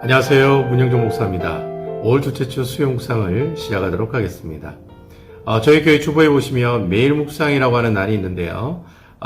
안녕하세요. 문영종 목사입니다. 5월 둘째 주 수요 묵상을 시작하도록 하겠습니다. 저희 교회 주보에 보시면 매일 묵상이라고 하는 날이 있는데요.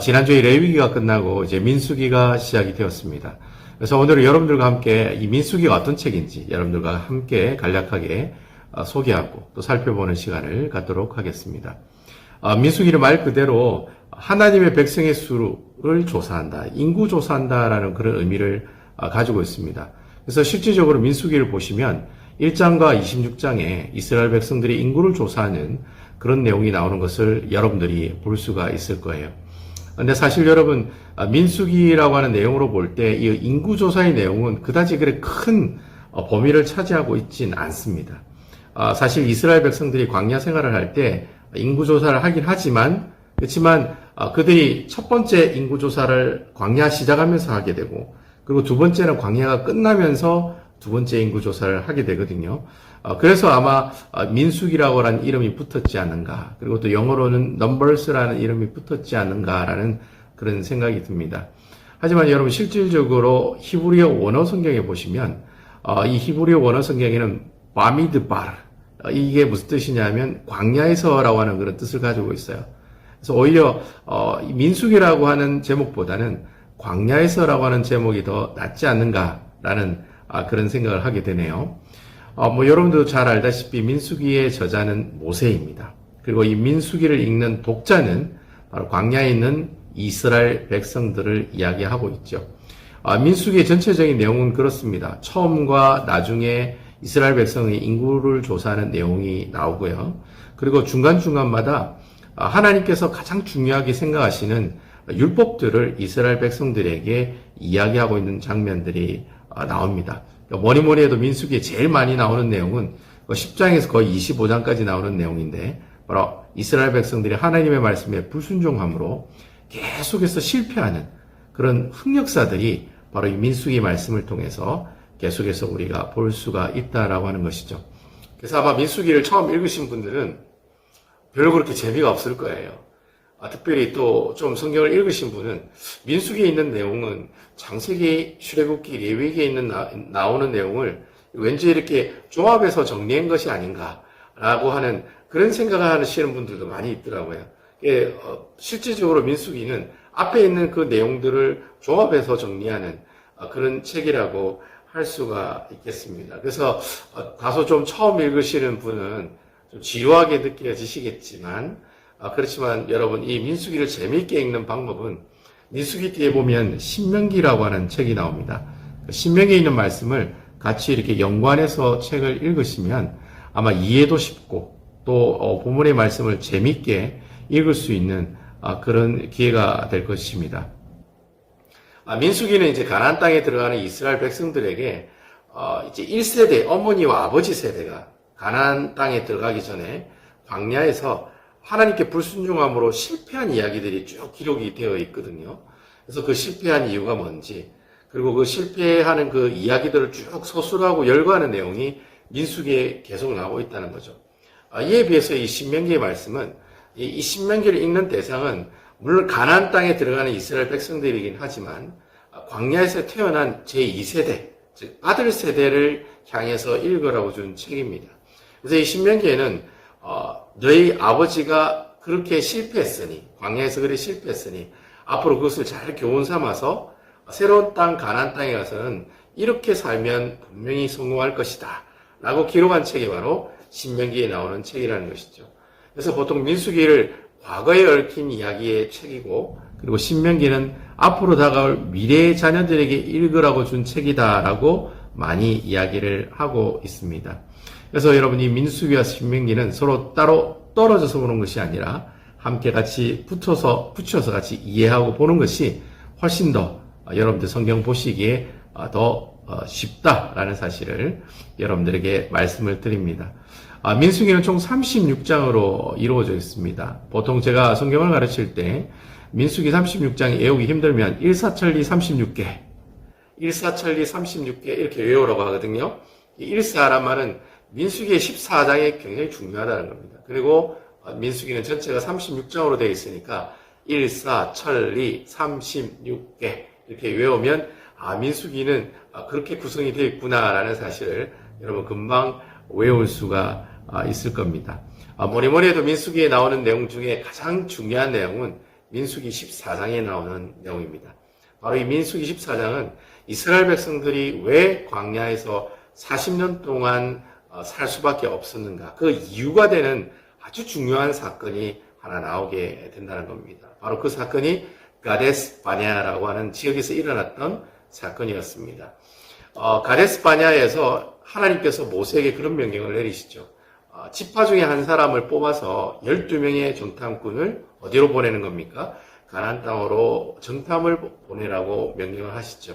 지난주에 레위기가 끝나고 이제 민수기가 시작이 되었습니다. 그래서 오늘은 여러분들과 함께 이 민수기가 어떤 책인지 여러분들과 함께 간략하게 소개하고 또 살펴보는 시간을 갖도록 하겠습니다. 민수기는 말 그대로 하나님의 백성의 수를 조사한다, 인구 조사한다라는 그런 의미를 가지고 있습니다. 그래서 실질적으로 민수기를 보시면 1장과 26장에 이스라엘 백성들이 인구를 조사하는 그런 내용이 나오는 것을 여러분들이 볼 수가 있을 거예요. 근데 사실 여러분, 민수기라고 하는 내용으로 볼 때 이 인구 조사의 내용은 그다지 그렇게 큰 범위를 차지하고 있진 않습니다. 사실 이스라엘 백성들이 광야 생활을 할 때 인구 조사를 하긴 하지만, 그렇지만 그들이 첫 번째 인구 조사를 광야 시작하면서 하게 되고, 그리고 두 번째는 광야가 끝나면서 두 번째 인구 조사를 하게 되거든요. 그래서 아마 민수기라고 하는 이름이 붙었지 않는가, 그리고 또 영어로는 numbers라는 이름이 붙었지 않는가라는 그런 생각이 듭니다. 하지만 여러분, 실질적으로 히브리어 원어 성경에 보시면 이 히브리어 원어 성경에는 바미드바르, 이게 무슨 뜻이냐면 광야에서라고 하는 그런 뜻을 가지고 있어요. 그래서 오히려 민수기라고 하는 제목보다는 광야에서라고 하는 제목이 더 낫지 않는가라는 그런 생각을 하게 되네요. 여러분도 잘 알다시피 민수기의 저자는 모세입니다. 그리고 이 민수기를 읽는 독자는 바로 광야에 있는 이스라엘 백성들을 이야기하고 있죠. 민수기의 전체적인 내용은 그렇습니다. 처음과 나중에 이스라엘 백성의 인구를 조사하는 내용이 나오고요. 그리고 중간중간마다 하나님께서 가장 중요하게 생각하시는 율법들을 이스라엘 백성들에게 이야기하고 있는 장면들이 나옵니다. 뭐니 해도 민수기에 제일 많이 나오는 내용은 10장에서 거의 25장까지 나오는 내용인데, 바로 이스라엘 백성들이 하나님의 말씀에 불순종함으로 계속해서 실패하는 그런 흑역사들이 바로 이 민수기 말씀을 통해서 계속해서 우리가 볼 수가 있다라고 하는 것이죠. 그래서 아마 민수기를 처음 읽으신 분들은 별로 그렇게 재미가 없을 거예요. 특별히 또 좀 성경을 읽으신 분은 민수기에 있는 내용은 창세기, 출애굽기, 레위기에 나오는 내용을 왠지 이렇게 종합해서 정리한 것이 아닌가라고 하는 그런 생각을 하시는 분들도 많이 있더라고요. 실질적으로 민수기는 앞에 있는 그 내용들을 종합해서 정리하는 그런 책이라고 할 수가 있겠습니다. 그래서 다소 좀 처음 읽으시는 분은 좀 지루하게 느껴지시겠지만, 그렇지만 여러분, 이 민수기를 재미있게 읽는 방법은 민수기 뒤에 보면 신명기라고 하는 책이 나옵니다. 신명기에 있는 말씀을 같이 이렇게 연관해서 책을 읽으시면 아마 이해도 쉽고 또 본문의 말씀을 재미있게 읽을 수 있는 그런 기회가 될 것입니다. 민수기는 이제 가나안 땅에 들어가는 이스라엘 백성들에게 이제 1세대, 어머니와 아버지 세대가 가나안 땅에 들어가기 전에 광야에서 하나님께 불순종함으로 실패한 이야기들이 쭉 기록이 되어 있거든요. 그래서 그 실패한 이유가 뭔지, 그리고 그 실패하는 그 이야기들을 쭉 서술하고 열거하는 내용이 민수기에 계속 나오고 있다는 거죠. 이에 비해서 이 신명기의 말씀은, 이 신명기를 읽는 대상은 물론 가나안 땅에 들어가는 이스라엘 백성들이긴 하지만 광야에서 태어난 제2세대, 즉 아들 세대를 향해서 읽으라고 준 책입니다. 그래서 이 신명기에는 너희 아버지가 그렇게 실패했으니, 광야에서 그렇게 실패했으니 앞으로 그것을 잘 교훈 삼아서 새로운 땅 가나안 땅에 가서는 이렇게 살면 분명히 성공할 것이다 라고 기록한 책이 바로 신명기에 나오는 책이라는 것이죠. 그래서 보통 민수기를 과거에 얽힌 이야기의 책이고, 그리고 신명기는 앞으로 다가올 미래의 자녀들에게 읽으라고 준 책이다라고 많이 이야기를 하고 있습니다. 그래서 여러분, 이 민수기와 신명기는 서로 따로 떨어져서 보는 것이 아니라 함께 같이 붙여서 같이 이해하고 보는 것이 훨씬 더 여러분들 성경 보시기에 더 쉽다라는 사실을 여러분들에게 말씀을 드립니다. 민수기는 총 36장으로 이루어져 있습니다. 보통 제가 성경을 가르칠 때 민수기 36장이 외우기 힘들면 일사천리 36개, 일사천리 36개 이렇게 외우라고 하거든요. 이 일사란 말은 민수기의 14장이 굉장히 중요하다는 겁니다. 그리고 민수기는 전체가 36장으로 되어 있으니까 일사천리 36개 이렇게 외우면 민수기는 그렇게 구성이 되어 있구나라는 사실을 여러분 금방 외울 수가 있을 겁니다. 뭐니 해도 민수기에 나오는 내용 중에 가장 중요한 내용은 민수기 14장에 나오는 내용입니다. 바로 이 민수기 14장은 이스라엘 백성들이 왜 광야에서 40년 동안 살 수밖에 없었는가, 그 이유가 되는 아주 중요한 사건이 하나 나오게 된다는 겁니다. 바로 그 사건이 가데스 바냐라고 하는 지역에서 일어났던 사건이었습니다. 가데스 바냐에서 하나님께서 모세에게 그런 명령을 내리시죠. 지파 중에 한 사람을 뽑아서 12명의 정탐꾼을 어디로 보내는 겁니까? 가나안 땅으로 정탐을 보내라고 명령을 하시죠.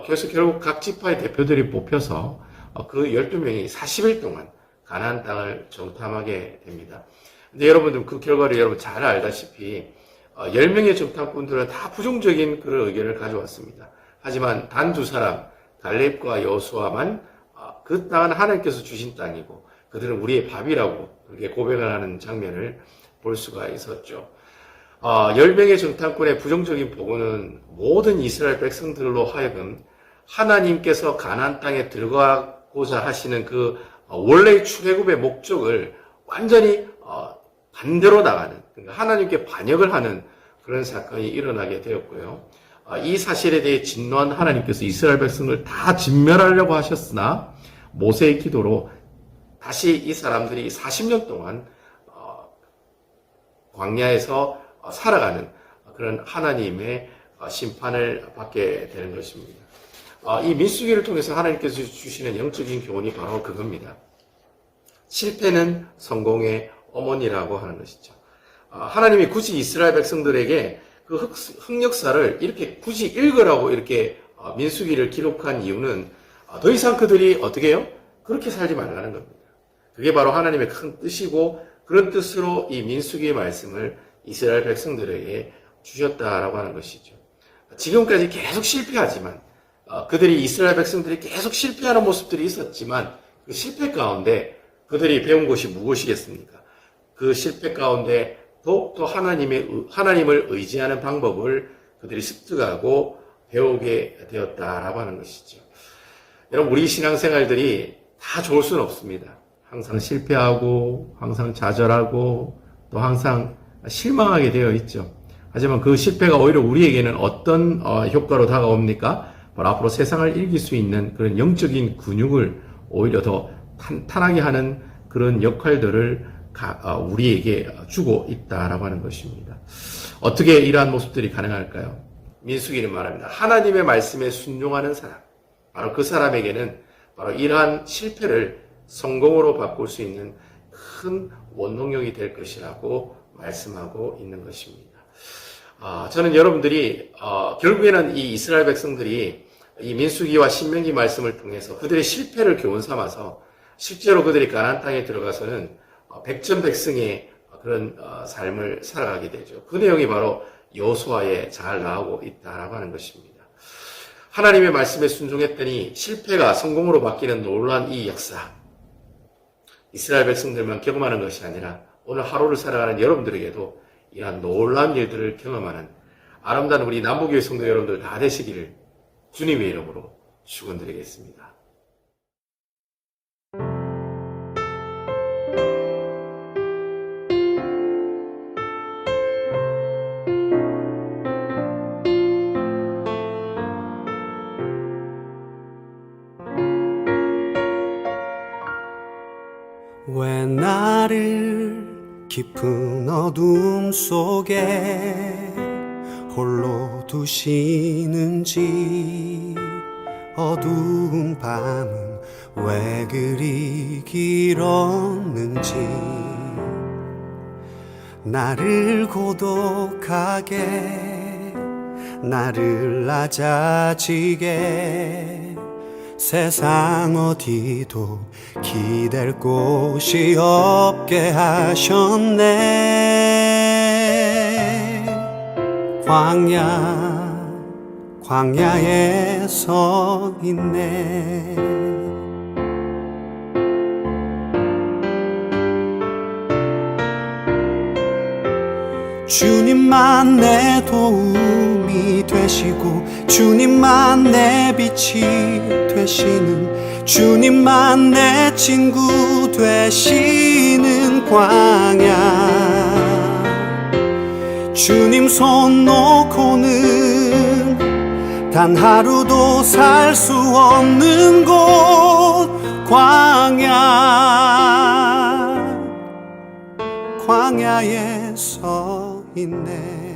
그래서 결국 각 지파의 대표들이 뽑혀서 그 12명이 40일 동안 가나안 땅을 정탐하게 됩니다. 근데 여러분들 그 결과를 여러분 잘 알다시피 10명의 정탐꾼들은 다 부정적인 그런 의견을 가져왔습니다. 하지만 단 두 사람, 갈렙과 여호수아만 그 땅은 하나님께서 주신 땅이고 그들은 우리의 밥이라고 그렇게 고백을 하는 장면을 볼 수가 있었죠. 10명의 정탐꾼의 부정적인 보고는 모든 이스라엘 백성들로 하여금 하나님께서 가나안 땅에 들어가고자 하시는 그 원래의 출애굽의 목적을 완전히 반대로 나가는, 그러니까 하나님께 반역을 하는 그런 사건이 일어나게 되었고요. 이 사실에 대해 진노한 하나님께서 이스라엘 백성을 다 진멸하려고 하셨으나 모세의 기도로 다시 이 사람들이 40년 동안 광야에서 살아가는 그런 하나님의 심판을 받게 되는 것입니다. 이 민수기를 통해서 하나님께서 주시는 영적인 교훈이 바로 그겁니다. 실패는 성공의 어머니라고 하는 것이죠. 하나님이 굳이 이스라엘 백성들에게 그 흑역사를 이렇게 굳이 읽으라고 이렇게 민수기를 기록한 이유는 더 이상 그들이 어떻게 해요? 그렇게 살지 말라는 겁니다. 그게 바로 하나님의 큰 뜻이고 그런 뜻으로 이 민수기의 말씀을 이스라엘 백성들에게 주셨다라고 하는 것이죠. 지금까지 계속 실패하지만 그들이 이스라엘 백성들이 계속 실패하는 모습들이 있었지만 그 실패 가운데 그들이 배운 것이 무엇이겠습니까? 그 실패 가운데 더욱더 하나님을 의지하는 방법을 그들이 습득하고 배우게 되었다라고 하는 것이죠. 여러분, 우리 신앙생활들이 다 좋을 수는 없습니다. 항상 실패하고 항상 좌절하고 또 항상 실망하게 되어 있죠. 하지만 그 실패가 오히려 우리에게는 어떤 효과로 다가옵니까? 바로 앞으로 세상을 이길 수 있는 그런 영적인 근육을 오히려 더 탄탄하게 하는 그런 역할들을 우리에게 주고 있다라고 하는 것입니다. 어떻게 이러한 모습들이 가능할까요? 민수기는 말합니다. 하나님의 말씀에 순종하는 사람, 바로 그 사람에게는 바로 이러한 실패를 성공으로 바꿀 수 있는 큰 원동력이 될 것이라고 말씀하고 있는 것입니다. 저는 여러분들이 결국에는 이 이스라엘 백성들이 이 민수기와 신명기 말씀을 통해서 그들의 실패를 교훈 삼아서 실제로 그들이 가나안 땅에 들어가서는 백전백승의 그런 삶을 살아가게 되죠. 그 내용이 바로 여호수아에 잘 나오고 있다라고 하는 것입니다. 하나님의 말씀에 순종했더니 실패가 성공으로 바뀌는 놀라운 이 역사, 이스라엘 백성들만 경험하는 것이 아니라 오늘 하루를 살아가는 여러분들에게도 이러한 놀라운 일들을 경험하는 아름다운 우리 남부교회 성도 여러분들 다 되시기를 주님의 이름으로 축원드리겠습니다. 왜 나를 깊은 어둠 속에 홀로 두시는지, 어두운 밤은 왜 그리 길었는지, 나를 고독하게, 나를 낮아지게, 세상 어디도 기댈 곳이 없게 하셨네. 광야에 서 있네. 주님만 내 도움이 되시고 주님만 내 빛이 되시는 주님만 내 친구 되시는 광야 주님 손 놓고는 단 하루도 살 수 없는 곳 광야에 서 있네